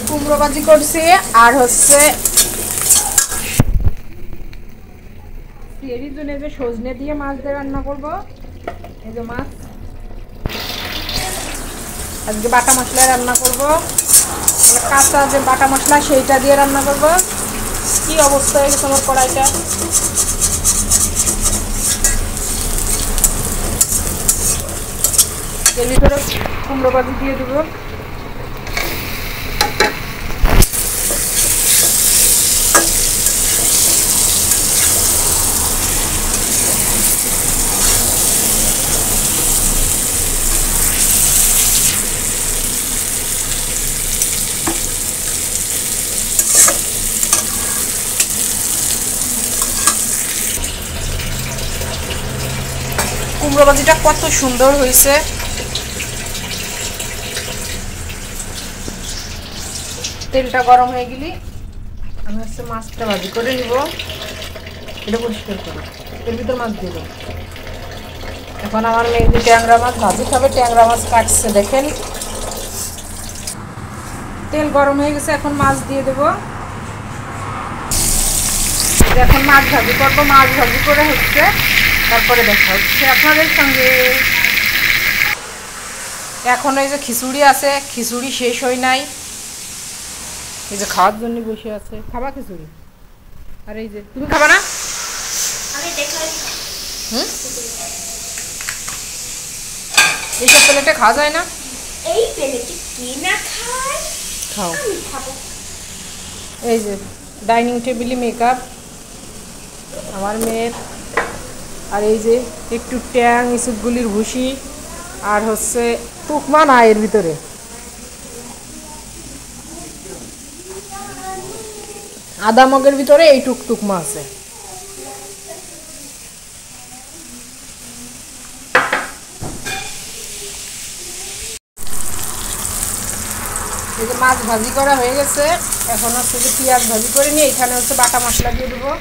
কুমড়ো ভাজি করছি আর হচ্ছে এরই জন্য যে সজনে দিয়ে মাছ দিয়ে রান্না করব। এই যে মাছ আজকে বাটা মশলা রান্না করব, কাঁচা যে বাটা মশলা সেইটা দিয়ে রান্না করব। কি অবস্থা হয়ে গেছে আমার কড়াইটা। এর ভিতরে কুমড়ো ভাজি দিয়ে দেবো। কুমড়ো ভাজিটা কত সুন্দর হয়েছে। তেলটা গরম হয়ে গেলে আমি হচ্ছে মাছটা ভাজি করে নিব। এটা পরিষ্কার করব, এর ভিতর মাছ দেব। এখন আমার মেয়ে ট্যাংরা মাছ ভাজি খাবে, ট্যাংরা মাছ কাটছে দেখেন। তেল গরম হয়ে গেছে, এখন মাছ দিয়ে দেব। এখন মাছ ভাজি করবো, মাছ ভাজি করে হচ্ছে তারপরে দেখা হচ্ছে আপনাদের সঙ্গে। এখন এই যে খিচুড়ি আছে, খিচুড়ি শেষ হয় নাই, এই যে খাওয়ার জন্য বসে আছে। খাবা খিচুড়ি? আর এই যে তুমি খাবা না? এইসব প্লেটে খাওয়া যায় না। এই প্লেটে কি না খায়? খাও। এই যে ডাইনিং টেবিলে মেকআপ আমার মেয়ের, আর এই যে একটু ট্যাং ইসুকগুলির ভুসি, আর হচ্ছে টুকমা না এর ভিতরে, আদা মগের ভিতরে এই টুকমা আছে। এই যে মাছ ভাজি করা হয়ে গেছে, এখন হচ্ছে যে পেঁয়াজ ভাজি করে নিয়ে এখানে হচ্ছে বাটা মশলা দিয়ে দেবো।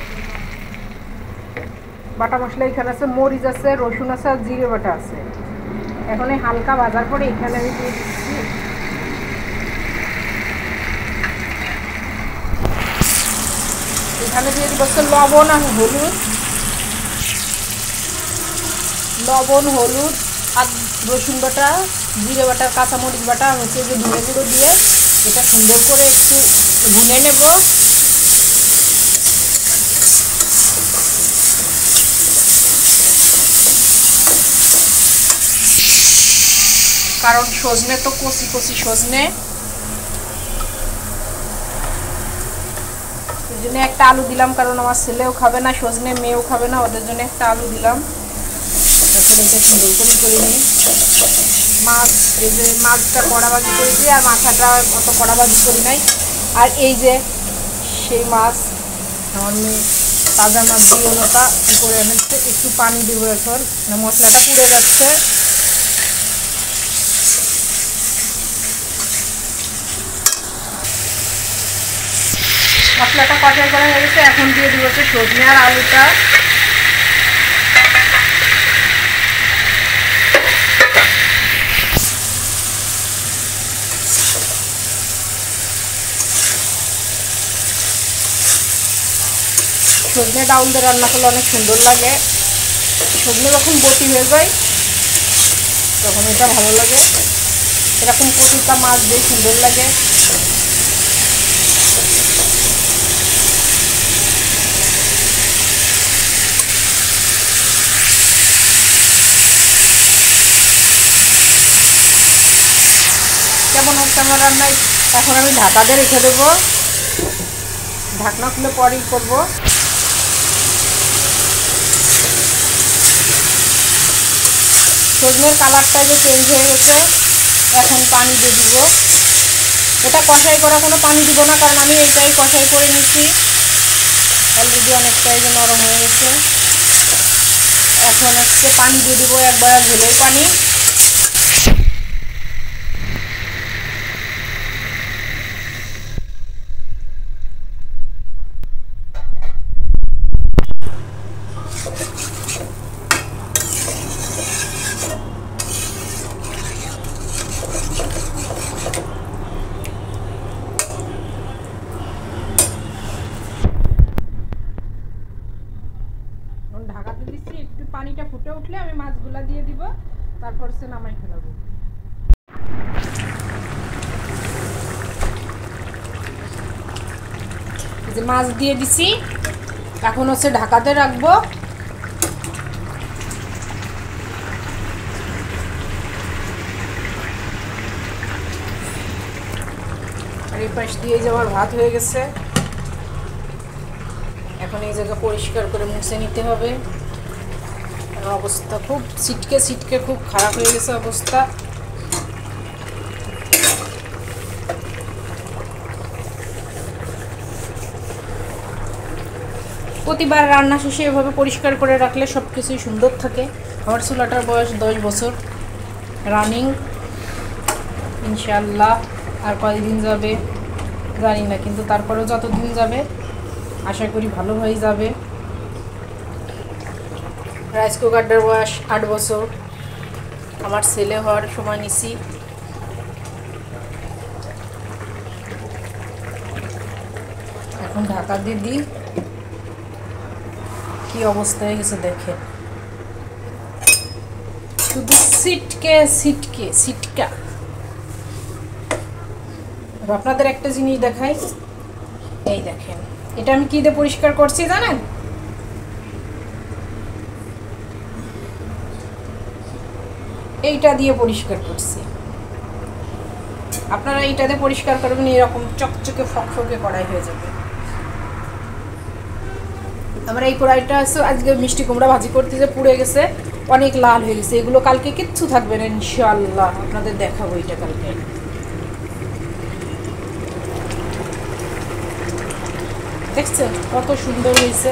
বাটা মশলা এখানে আছে, মরিচ আছে, রসুন আছে, আর জিরে বাটা আছে। এখন এই হালকা ভাজার পরে এখানে আমি দিয়ে দিচ্ছি এখানে দিয়ে দিব হচ্ছে লবণ আর হলুদ, লবণ হলুদ আর রসুন বাটা, জিরে বাটা, কাঁচামরিচ বাটা হচ্ছে যে ধনে গুঁড়ো দিয়ে এটা সুন্দর করে একটু ভুনে নেব। কারণ সজনে তো কচি কচি সজনে, এই জন্য একটা আলু দিলাম, কারণ আমার ছেলেও খাবে না সজনে, মেয়েও খাবে না, ওদের জন্য একটা আলু দিলাম। তারপরে এটা সুন্দর করে নিই। মাছ, এই যে মাছটা কড়া ভাজি করেছি, আর মাথাটা অত কড়া ভাজি করি নাই। আর এই যে সেই মাছ আমার মেয়ে তাজা মাছ দিয়ে ওটা কী করে এনেছে, একটু পানি দেবো এখন, মশলাটা পুড়ে যাচ্ছে। মশলাটা কষাই করা হয়ে গেছে, এখন দিয়ে দিব হচ্ছে সজনে আর আলুটা। সজনে ডাউল দিয়ে রান্না করলে অনেক সুন্দর লাগে। সজনে যখন বটি হয়ে যায় তখন এটা ভালো লাগে, এরকম কচুটা মাছ দিয়ে সুন্দর লাগে। কেমন হচ্ছে আমার রান্নায়। এখন আমি ঢাকা দিয়ে রেখে দেবো, ঢাকনা খুলে পরেই করবো। সজনের কালারটা যে চেঞ্জ হয়ে গেছে, এখন পানি দিয়ে দিব। এটা কষাই করা কোনো পানি দিব না, কারণ আমি এইটাই কষাই করে নিচ্ছি। অলরেডি অনেকটাই যে নরম হয়ে গেছে। এখন হচ্ছে পানি দিয়ে দিব, একবার ঝোলের পানি। ঢাকা দিয়ে দিব, তারপর সে নামাই ফেলাবো। যে মাছ দিয়ে দিছি, এখন হচ্ছে ঢাকাতে রাখবো। আর এই পাশ দিয়ে যে আমার ভাত হয়ে গেছে, এখন এই জায়গা পরিষ্কার করে মুছে নিতে হবে। অবস্থা খুব ছিটকে ছিটকে খুব খারাপ হয়ে গেছে অবস্থা। প্রতিবার রান্না শেষে এভাবে পরিষ্কার করে রাখলে সব কিছুই সুন্দর থাকে। আমার চুলাটার বয়স 10 বছর রানিং, ইনশাআল্লাহ। আর কয়দিন যাবে জানি না, কিন্তু তারপরেও যতদিন যাবে আশা করি ভালোভাবেই যাবে। রাইস কুকারটার বয়স 8 বছর, আমার ছেলে হওয়ার সময় নিছি। এখন ঢাকা দিয়ে দিই, কি অবস্থা হয়ে গেছে দেখে, শুধু সিটকে সিটকে সিটকা। আপনাদের একটা জিনিস দেখাই, এই দেখেন, এটা আমি কি দিয়ে পরিষ্কার করছি জানেন? এইটা দিয়ে পরিষ্কার করছি। আপনারা এইটাতে পরিষ্কার করবেন, এরকম চকচকে ফকফকে কড়াই হয়ে যাবে। আমরা এই কড়াইটা আছে আজকে মিষ্টি কুমড়া ভাজি করতে যে পুড়ে গেছে, অনেক লাল হয়ে গেছে। এগুলো কালকে কিচ্ছু থাকবে না ইনশাআল্লাহ, আপনাদের দেখাবো এটা কালকে। দেখছেন কত সুন্দর হয়েছে।